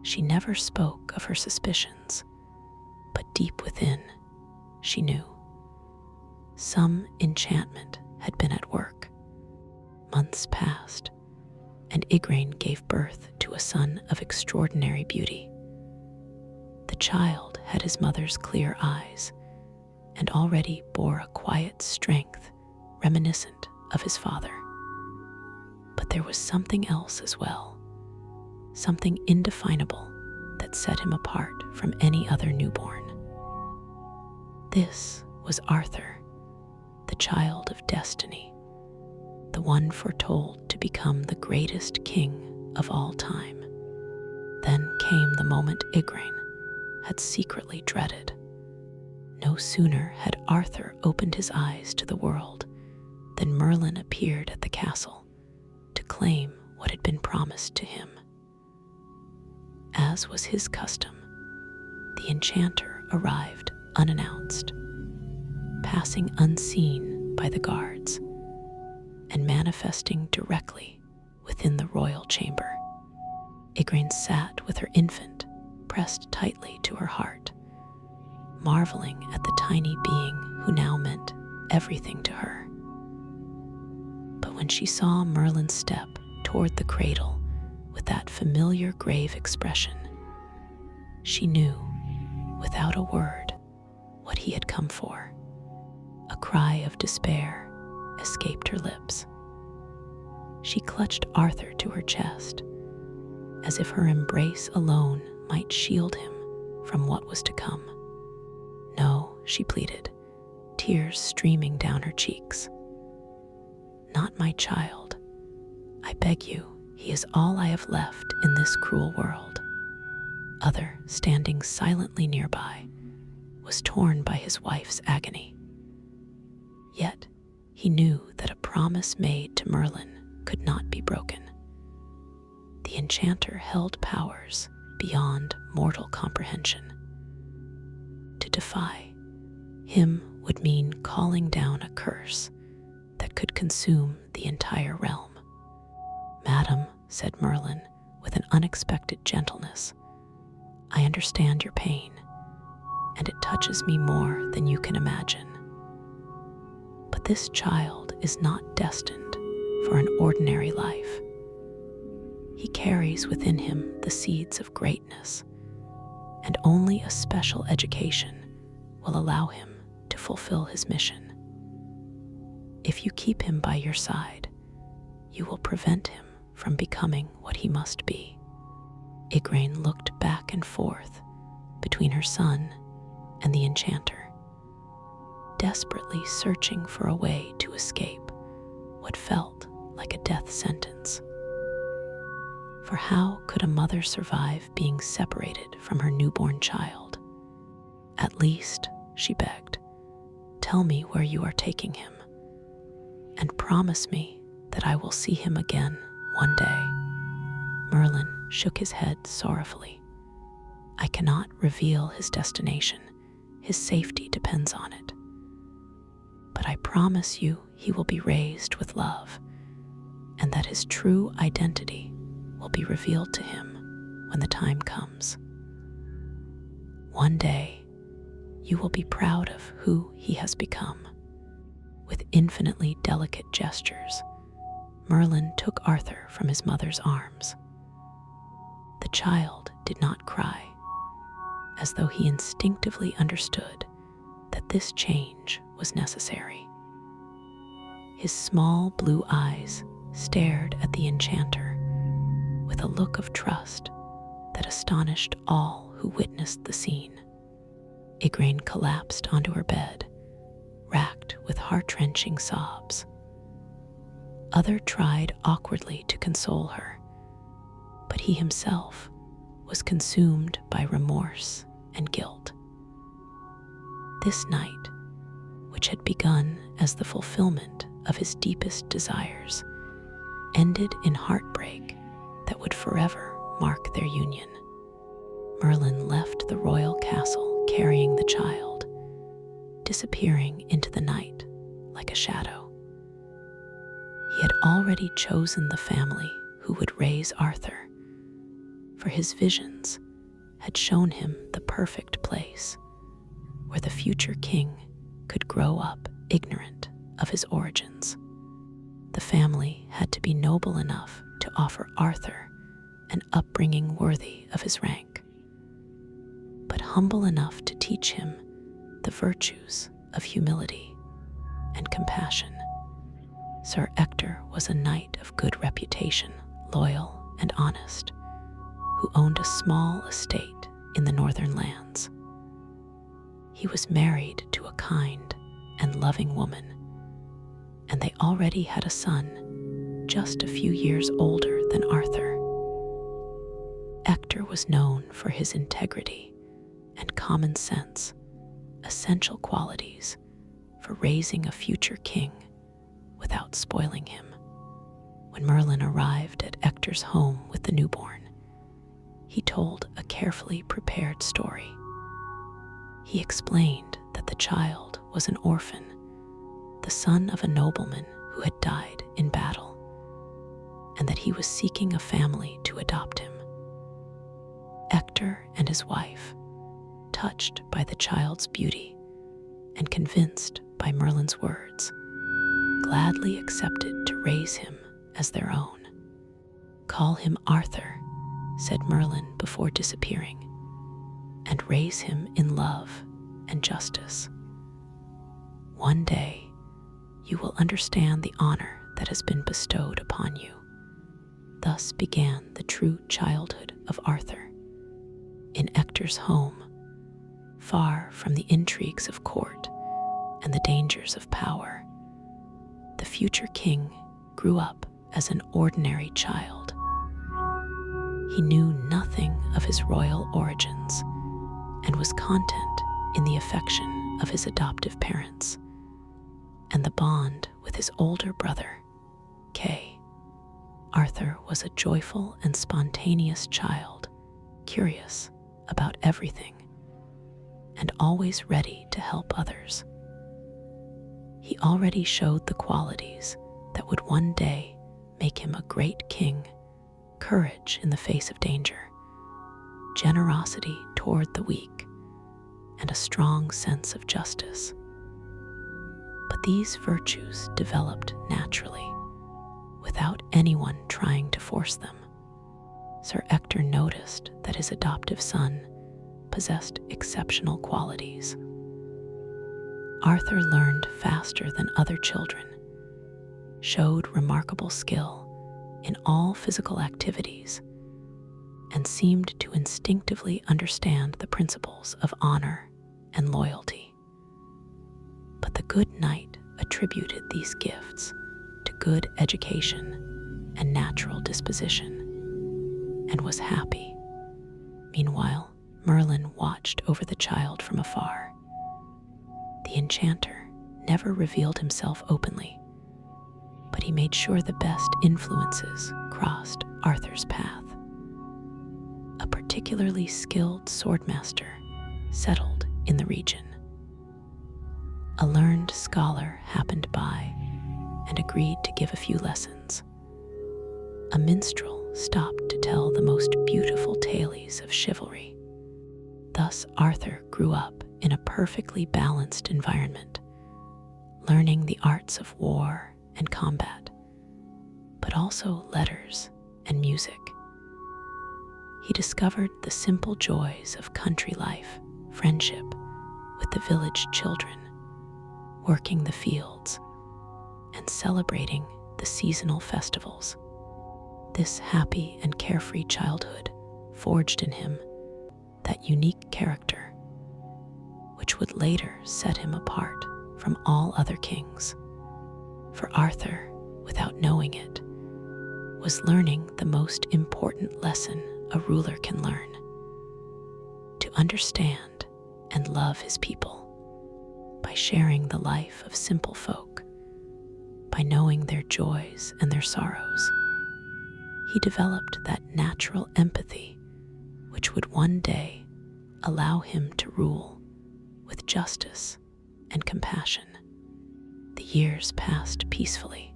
She never spoke of her suspicions, but deep within, she knew. Some enchantment had been at work. Months passed, and Igrain gave birth to a son of extraordinary beauty. The child had his mother's clear eyes and already bore a quiet strength reminiscent of his father. But there was something else as well, something indefinable that set him apart from any other newborn. This was Arthur, the child of destiny, the one foretold to become the greatest king of all time. Then came the moment Igrain had secretly dreaded. No sooner had Arthur opened his eyes to the world than Merlin appeared at the castle to claim what had been promised to him. As was his custom, The enchanter arrived unannounced, passing unseen by the guards and manifesting directly within the royal chamber. Igraine sat with her infant pressed tightly to her heart, marveling at the tiny being who now meant everything to her. But when she saw Merlin step toward the cradle with that familiar grave expression, she knew, without a word, what he had come for. A cry of despair escaped her lips. She clutched Arthur to her chest, as if her embrace alone might shield him from what was to come. "No," she pleaded, tears streaming down her cheeks. "Not my child. I beg you, he is all I have left in this cruel world." Other, standing silently nearby, was torn by his wife's agony. Yet he knew that a promise made to Merlin could not be broken. The enchanter held powers beyond mortal comprehension. To defy him would mean calling down a curse that could consume the entire realm. "Madam," said Merlin with an unexpected gentleness, "I understand your pain, and it touches me more than you can imagine. But this child is not destined for an ordinary life. He carries within him the seeds of greatness, and only a special education will allow him to fulfill his mission. If you keep him by your side, you will prevent him from becoming what he must be." Igraine looked back and forth between her son and the enchanter, desperately searching for a way to escape what felt like a death sentence. For how could a mother survive being separated from her newborn child? "At least," she begged, "tell me where you are taking him, and promise me that I will see him again one day." Merlin shook his head sorrowfully. "I cannot reveal his destination. His safety depends on it. But I promise you he will be raised with love, and that his true identity will be revealed to him when the time comes. One day, you will be proud of who he has become." With infinitely delicate gestures, Merlin took Arthur from his mother's arms. The child did not cry, as though he instinctively understood that this change was necessary. His small blue eyes stared at the enchanter with a look of trust that astonished all who witnessed the scene. Igraine collapsed onto her bed, racked with heart-wrenching sobs. Other tried awkwardly to console her, but he himself was consumed by remorse and guilt. This night, which had begun as the fulfillment of his deepest desires, ended in heartbreak that would forever mark their union. Merlin left the royal castle carrying the child, disappearing into the night like a shadow. He had already chosen the family who would raise Arthur, for his visions had shown him the perfect place where the future king could grow up ignorant of his origins. The family had to be noble enough to offer Arthur an upbringing worthy of his rank, but humble enough to teach him the virtues of humility and compassion. Sir Ector was a knight of good reputation, loyal and honest, who owned a small estate in the northern lands. He was married to a kind and loving woman, and they already had a son just a few years older than Arthur. Ector was known for his integrity and common sense, essential qualities for raising a future king without spoiling him. When Merlin arrived at Ector's home with the newborn, he told a carefully prepared story, He explained that the child was an orphan, the son of a nobleman who had died in battle, and that he was seeking a family to adopt him. Hector and his wife, touched by the child's beauty and convinced by Merlin's words, gladly accepted to raise him as their own. "Call him Arthur," said Merlin before disappearing, "and raise him in love and justice. One day, you will understand the honor that has been bestowed upon you." Thus began the true childhood of Arthur. In Hector's home, far from the intrigues of court and the dangers of power, the future king grew up as an ordinary child. He knew nothing of his royal origins and was content in the affection of his adoptive parents and the bond with his older brother, Kay. Arthur was a joyful and spontaneous child, curious about everything and always ready to help others. He already showed the qualities that would one day make him a great king: courage in the face of danger, generosity toward the weak, and a strong sense of justice. But these virtues developed naturally, without anyone trying to force them. Sir Hector noticed that his adoptive son possessed exceptional qualities. Arthur learned faster than other children, showed remarkable skill in all physical activities, and seemed to instinctively understand the principles of honor and loyalty. But the good knight attributed these gifts to good education and natural disposition, and was happy. Meanwhile, Merlin watched over the child from afar. The enchanter never revealed himself openly, but he made sure the best influences crossed Arthur's path. A particularly skilled swordmaster settled in the region. A learned scholar happened by and agreed to give a few lessons. A minstrel stopped to tell the most beautiful tales of chivalry. Thus Arthur grew up in a perfectly balanced environment, learning the arts of war and combat, but also letters and music. He discovered the simple joys of country life, friendship with the village children, working the fields, and celebrating the seasonal festivals. This happy and carefree childhood forged in him that unique character, which would later set him apart from all other kings. For Arthur, without knowing it, was learning the most important lesson a ruler can learn: to understand and love his people by sharing the life of simple folk, by knowing their joys and their sorrows. He developed that natural empathy which would one day allow him to rule with justice and compassion. The years passed peacefully,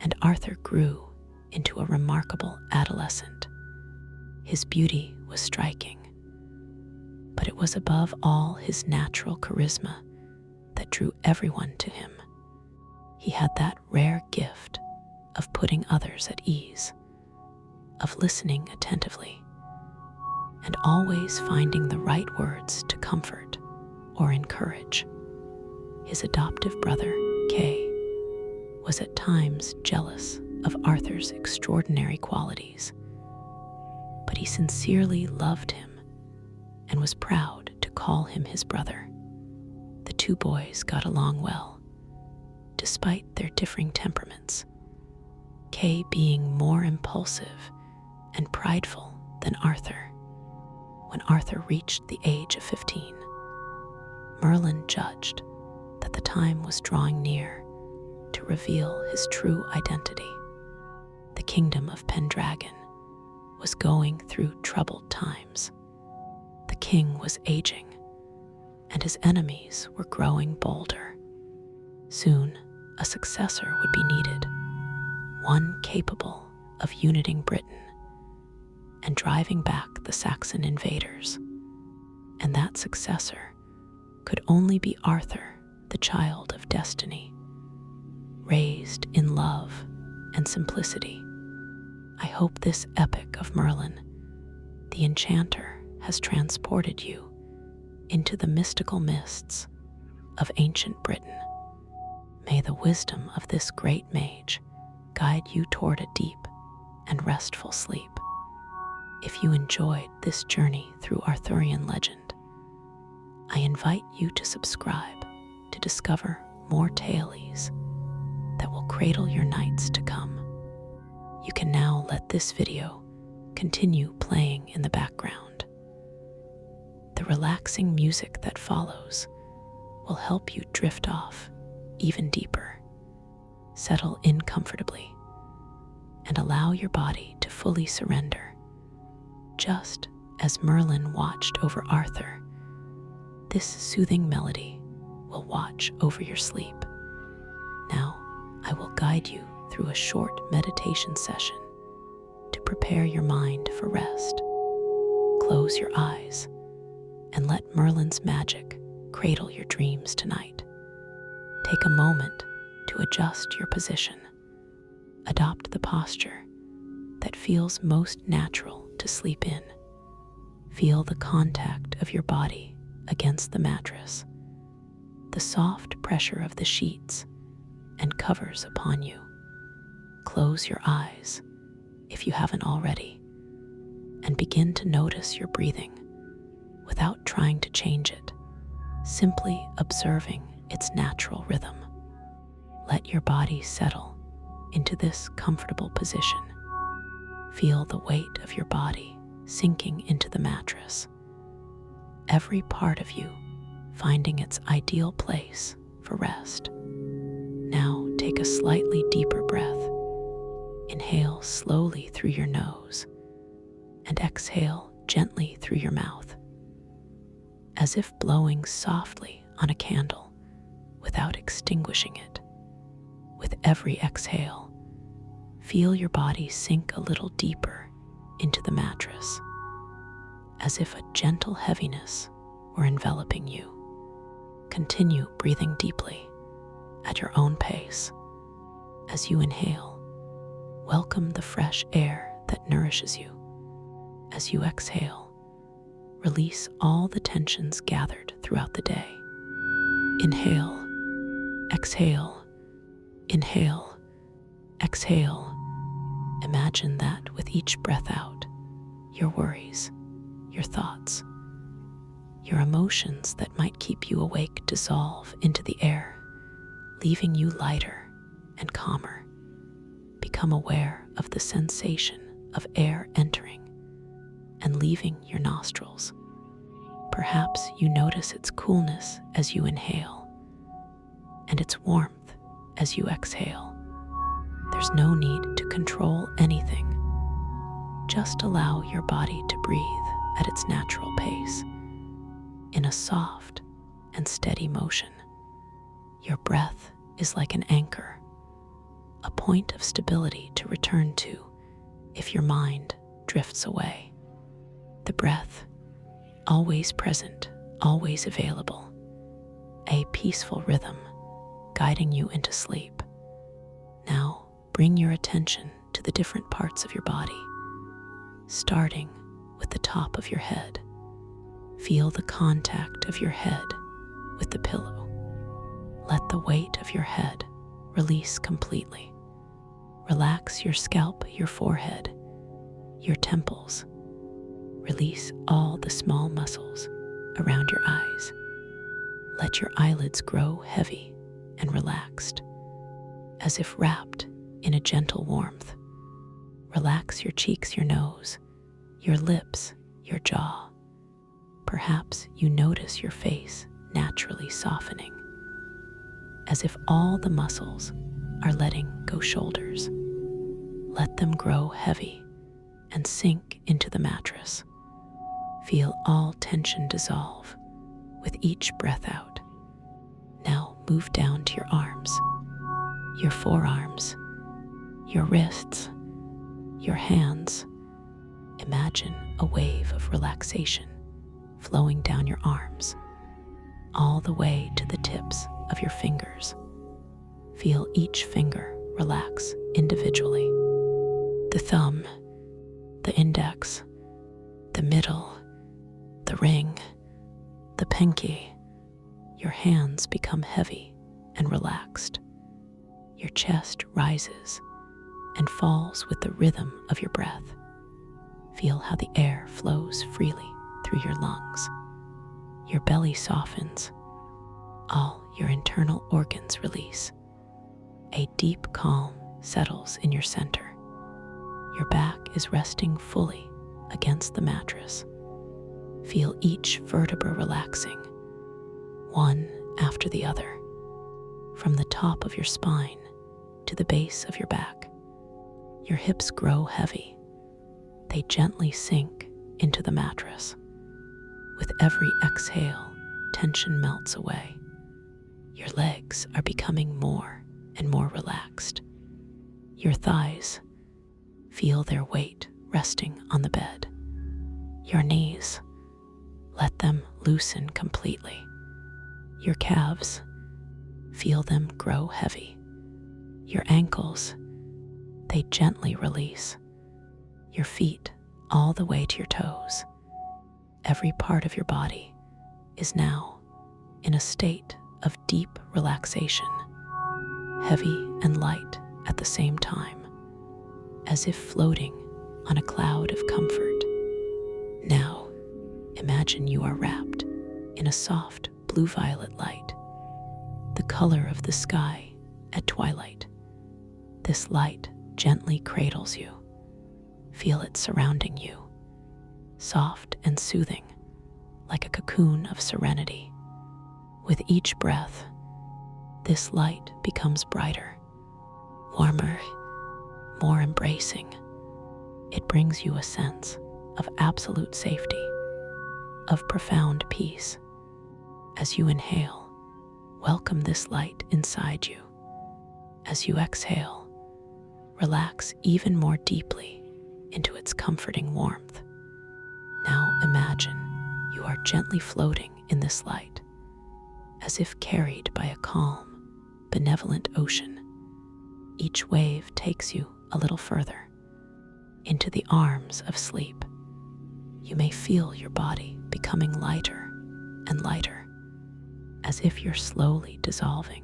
and Arthur grew into a remarkable adolescent. His beauty was striking, but it was above all his natural charisma that drew everyone to him. He had that rare gift of putting others at ease, of listening attentively, and always finding the right words to comfort or encourage. His adoptive brother, Kay, was at times jealous of Arthur's extraordinary qualities, but he sincerely loved him and was proud to call him his brother. The two boys got along well, despite their differing temperaments, Kay being more impulsive and prideful than Arthur. When Arthur reached the age of 15, Merlin judged that the time was drawing near to reveal his true identity. The kingdom of Pendragon was going through troubled times. The king was aging, and his enemies were growing bolder. Soon, a successor would be needed, one capable of uniting Britain and driving back the Saxon invaders. And that successor could only be Arthur, the child of destiny, raised in love and simplicity. I hope this epic of Merlin, the Enchanter, has transported you into the mystical mists of ancient Britain. May the wisdom of this great mage guide you toward a deep and restful sleep. If you enjoyed this journey through Arthurian legend, I invite you to subscribe to discover more tales that will cradle your nights to come. You can now let this video continue playing in the background. The relaxing music that follows will help you drift off even deeper. Settle in comfortably and allow your body to fully surrender. Just as Merlin watched over Arthur, this soothing melody will watch over your sleep. Now, I will guide you through a short meditation session to prepare your mind for rest. Close your eyes and let Merlin's magic cradle your dreams tonight. Take a moment to adjust your position. Adopt the posture that feels most natural to sleep in. Feel the contact of your body against the mattress, the soft pressure of the sheets and covers upon you. Close your eyes if you haven't already, and begin to notice your breathing without trying to change it, simply observing its natural rhythm. Let your body settle into this comfortable position. Feel the weight of your body sinking into the mattress, every part of you finding its ideal place for rest. Now take a slightly deeper breath. Inhale slowly through your nose and exhale gently through your mouth, as if blowing softly on a candle without extinguishing it. With every exhale, feel your body sink a little deeper into the mattress, as if a gentle heaviness were enveloping you. Continue breathing deeply at your own pace. As you inhale, welcome the fresh air that nourishes you. As you exhale, release all the tensions gathered throughout the day. Inhale, exhale, inhale, exhale. Imagine that with each breath out, your worries, your thoughts, your emotions that might keep you awake dissolve into the air, leaving you lighter and calmer. Become aware of the sensation of air entering and leaving your nostrils. Perhaps you notice its coolness as you inhale and its warmth as you exhale. There's no need to control anything. Just allow your body to breathe at its natural pace, in a soft and steady motion. Your breath is like an anchor, a point of stability to return to if your mind drifts away. The breath, always present, always available, a peaceful rhythm guiding you into sleep. Now, bring your attention to the different parts of your body, starting with the top of your head. Feel the contact of your head with the pillow. Let the weight of your head release completely. Relax your scalp, your forehead, your temples. Release all the small muscles around your eyes. Let your eyelids grow heavy and relaxed, as if wrapped in a gentle warmth. Relax your cheeks, your nose, your lips, your jaw. Perhaps you notice your face naturally softening, as if all the muscles are letting go. Shoulders, let them grow heavy and sink into the mattress. Feel all tension dissolve with each breath out. Now move down to your arms, your forearms, your wrists, your hands. Imagine a wave of relaxation flowing down your arms, all the way to the tips of your fingers. Feel each finger relax individually. The thumb, the index, the middle, the ring, the pinky. Your hands become heavy and relaxed. Your chest rises and falls with the rhythm of your breath. Feel how the air flows freely through your lungs. Your belly softens. All your internal organs release. A deep calm settles in your center. Your back is resting fully against the mattress. Feel each vertebra relaxing, one after the other, from the top of your spine to the base of your back. Your hips grow heavy. They gently sink into the mattress. With every exhale, tension melts away. Your legs are becoming more and more relaxed. Your thighs feel their weight resting on the bed. Your knees, let them loosen completely. Your calves, feel them grow heavy. Your ankles, they gently release. Your feet all the way to your toes. Every part of your body is now in a state of deep relaxation, heavy and light at the same time, as if floating on a cloud of comfort. Now, imagine you are wrapped in a soft blue-violet light, the color of the sky at twilight. This light gently cradles you. Feel it surrounding you, soft and soothing, like a cocoon of serenity. With each breath, this light becomes brighter, warmer, more embracing. It brings you a sense of absolute safety, of profound peace. As you inhale, welcome this light inside you. As you exhale, relax even more deeply into its comforting warmth. Now imagine you are gently floating in this light, as if carried by a calm, benevolent ocean. Each wave takes you a little further into the arms of sleep. You may feel your body becoming lighter and lighter, as if you're slowly dissolving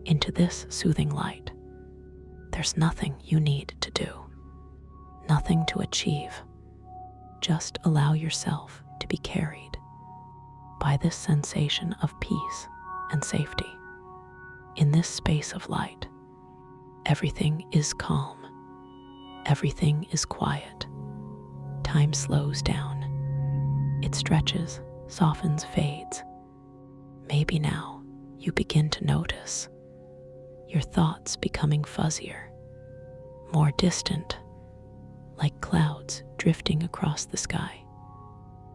into this soothing light. There's nothing you need to do, nothing to achieve. Just allow yourself to be carried by this sensation of peace and safety. In this space of light, everything is calm, everything is quiet. Time slows down. It stretches, softens, fades. Maybe now you begin to notice your thoughts becoming fuzzier, more distant, like clouds drifting across the sky,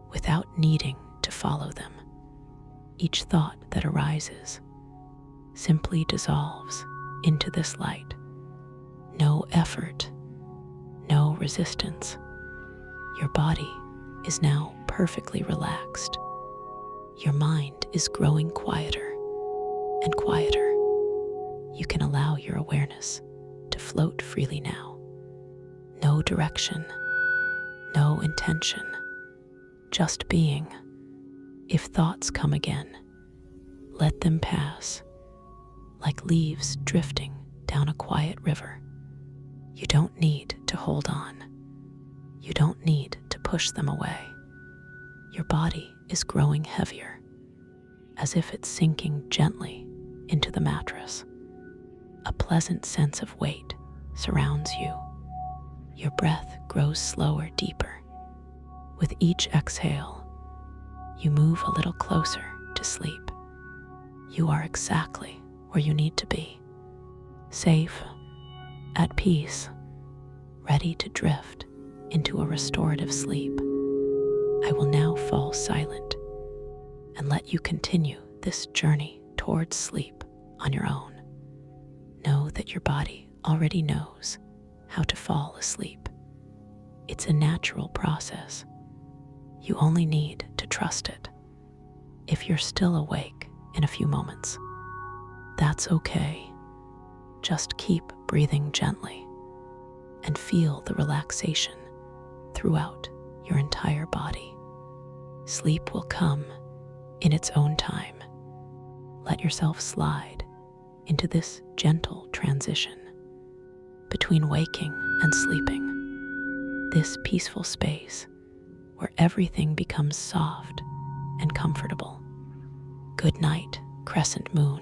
without needing to follow them. Each thought that arises simply dissolves into this light. No effort, no resistance. Your body is now perfectly relaxed. Your mind is growing quieter and quieter. You can allow your awareness to float freely now. No direction, no intention, just being. If thoughts come again, let them pass, like leaves drifting down a quiet river. You don't need to hold on. You don't need to push them away. Your body is growing heavier, as if it's sinking gently into the mattress. A pleasant sense of weight surrounds you. Your breath grows slower, deeper. With each exhale, you move a little closer to sleep. You are exactly where you need to be, safe, at peace, ready to drift into a restorative sleep. I will now fall silent and let you continue this journey towards sleep on your own. Know that your body already knows how to fall asleep. It's a natural process. You only need to trust it. If you're still awake in a few moments, that's okay. Just keep breathing gently and feel the relaxation throughout your entire body. Sleep will come in its own time. Let yourself slide into this gentle transition between waking and sleeping, this peaceful space where everything becomes soft and comfortable. Good night, crescent moon.